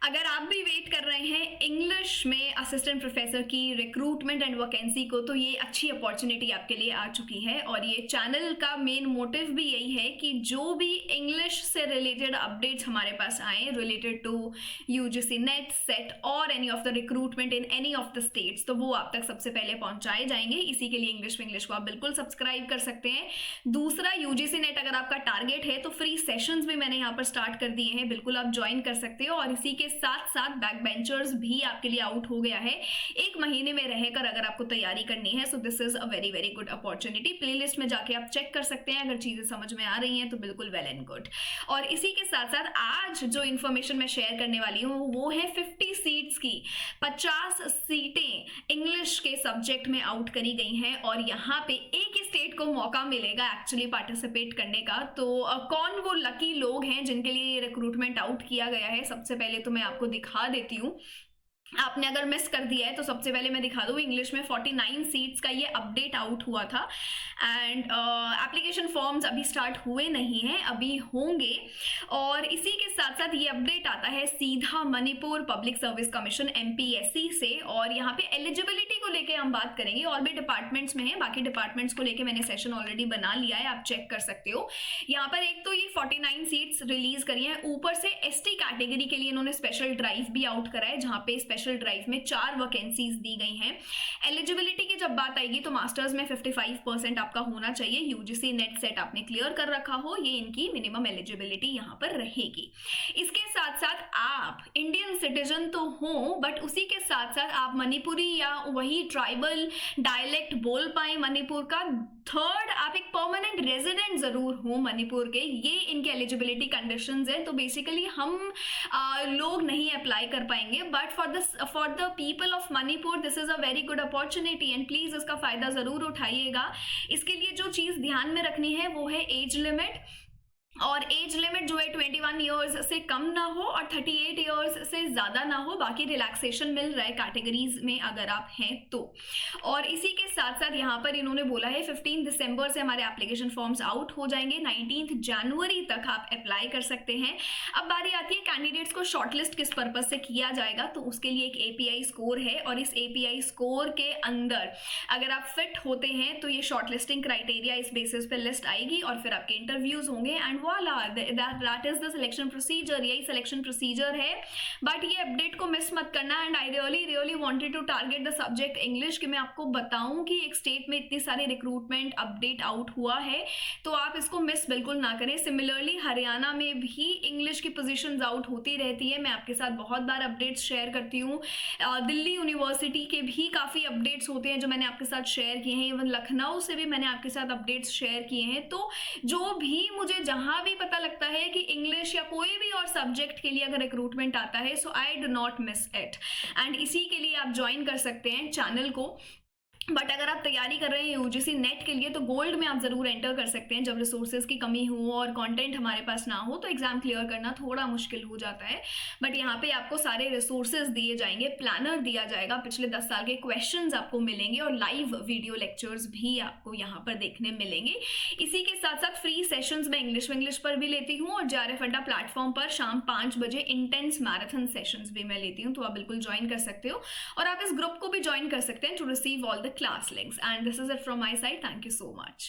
अगर आप भी वेट कर रहे हैं इंग्लिश में असिस्टेंट प्रोफेसर की रिक्रूटमेंट एंड वैकेंसी को, तो ये अच्छी अपॉर्चुनिटी आपके लिए आ चुकी है। और ये चैनल का मेन मोटिव भी यही है कि जो भी इंग्लिश से रिलेटेड अपडेट्स हमारे पास आए related to UGC NET, SET और any of the recruitment in any of the states, तो वो आप तक सबसे पहले पहुंचाए जाएंगे। इसी के लिए इंग्लिश को आप बिल्कुल सब्सक्राइब कर सकते हैं। दूसरा, यूजीसी नेट अगर आपका टारगेट है तो फ्री सेशंस भी मैंने यहाँ पर स्टार्ट कर दिए हैं, बिल्कुल आप ज्वाइन कर सकते हो। और इसी के साथ साथ बैक बेंचर्स भी आपके लिए आउट हो गया है 1 महीने में रहकर, अगर आपको तैयारी करनी है। So this is a very very good opportunity. Playlist में जाके आप चेक कर सकते हैं, अगर चीजें समझ में आ रही हैं तो बिल्कुल वेल एंड गुड। और इसी के साथ साथ आज जो इन्फॉर्मेशन मैं शेयर करने वाली हूँ वो है 50 सीट्स की 50 सीटें इंग्लिश के सब्जेक्ट में आउट करी गई हैं। और यहाँ पे एक स्टेट को मौका मिलेगा एक्चुअली पार्टिसिपेट करने का। तो कौन वो लकी लोग हैं जिनके लिए ये रिक्रूटमेंट आउट किया गया है, सबसे पहले तो मैं आपको दिखा देती हूँ। आपने अगर मिस कर दिया है तो सबसे पहले मैं दिखा दूँ, इंग्लिश में 49 सीट्स का ये अपडेट आउट हुआ था। एंड एप्लीकेशन फॉर्म्स अभी स्टार्ट हुए नहीं हैं, अभी होंगे। और इसी के साथ साथ ये अपडेट आता है सीधा Manipur public service commission MPSC से। और यहाँ पे एलिजिबिलिटी को लेके हम बात करेंगे, और भी डिपार्टमेंट्स में है, बाकी डिपार्टमेंट्स को लेके मैंने सेशन ऑलरेडी बना लिया है, आप चेक कर सकते हो। यहाँ पर एक तो ये 49 सीट्स रिलीज करी हैं, ऊपर से ST कैटेगरी के लिए इन्होंने स्पेशल ड्राइव भी आउट करा है, जहाँ पे स्पेशल ड्राइव में 4 वैकेंसीज दी गई हैं। एलिजिबिलिटी की जब बात आएगी तो मास्टर्स में 55% आपका होना चाहिए, यूजीसी नेट सेट आपने क्लियर कर रखा हो, ये इनकी मिनिमम एलिजिबिलिटी यहाँ पर रहेगी। इसके साथ साथ आप इंडियन सिटीजन तो हो, बट उसी के साथ साथ आप मणिपुरी या वही ट्राइबल डायलेक्ट बोल पाए मणिपुर का। थर्ड, आप एक परमानेंट रेजिडेंट जरूर हो मणिपुर के, ये इनके एलिजिबिलिटी कंडीशंस हैं। तो बेसिकली हम लोग नहीं अप्लाई कर पाएंगे, but for the people of Manipur this is a very good opportunity and please इसका फायदा जरूर उठाइएगा। इसके लिए जो चीज ध्यान में रखनी है वो है एज लिमिट। और एज लिमिट जो है 21 ईयर्स से कम ना हो और 38 ईयर्स से ज़्यादा ना हो। बाकी रिलैक्सेशन मिल रहा है कैटेगरीज में अगर आप हैं तो। और इसी के साथ साथ यहाँ पर इन्होंने बोला है 15 दिसंबर से हमारे एप्लीकेशन फॉर्म्स आउट हो जाएंगे, 19 जनवरी तक आप अप्लाई कर सकते हैं। अब बारी आती है कैंडिडेट्स को शॉर्टलिस्ट किस पर्पज से किया जाएगा, तो उसके लिए एक API स्कोर है। और इस API स्कोर के अंदर अगर आप फिट होते हैं तो ये शॉर्टलिस्टिंग क्राइटेरिया इस बेसिस पे लिस्ट आएगी और फिर आपके इंटरव्यूज होंगे and voila, that is the selection procedure, यही सिलेक्शन प्रोसीजर है। बट ये अपडेट को मिस मत करना। And I really wanted to target the subject English कि मैं आपको बताऊं कि एक स्टेट में इतनी सारी रिक्रूटमेंट अपडेट आउट हुआ है, तो आप इसको मिस बिल्कुल ना करें। सिमिलरली हरियाणा में भी इंग्लिश की पोजीशंस आउट होती रहती है, मैं आपके साथ बहुत बार अपडेट्स शेयर करती हूँ। दिल्ली यूनिवर्सिटी के भी काफ़ी अपडेट्स होते हैं जो मैंने आपके साथ शेयर किए हैं, इवन लखनऊ से भी मैंने आपके साथ अपडेट्स शेयर किए हैं। तो जो भी मुझे जहाँ भी पता लगता है कि इंग्लिश या कोई भी और सब्जेक्ट के लिए अगर रिक्रूटमेंट आता है, so I do not miss it. And इसी के लिए आप ज्वाइन कर सकते हैं चैनल को। बट अगर आप तैयारी कर रहे हैं यूजीसी नेट के लिए तो गोल्ड में आप जरूर एंटर कर सकते हैं। जब रिसोर्सेज की कमी हो और कंटेंट हमारे पास ना हो तो एग्जाम क्लियर करना थोड़ा मुश्किल हो जाता है। बट यहाँ पे आपको सारे रिसोर्सेज दिए जाएंगे, प्लानर दिया जाएगा, पिछले 10 साल के क्वेश्चंस आपको मिलेंगे और लाइव वीडियो लेक्चर्स भी आपको यहाँ पर देखने मिलेंगे। इसी के साथ साथ फ्री सेशंस मैं इंग्लिश पर भी लेती हूँ और JRF अड्डा प्लेटफॉर्म पर शाम 5 बजे इंटेंस मैराथन सेशंस भी मैं लेती हूँ, तो आप बिल्कुल ज्वाइन कर सकते हो। और आप इस ग्रुप को भी ज्वाइन कर सकते हैं to receive all the class links. And this is it from my side. Thank you so much.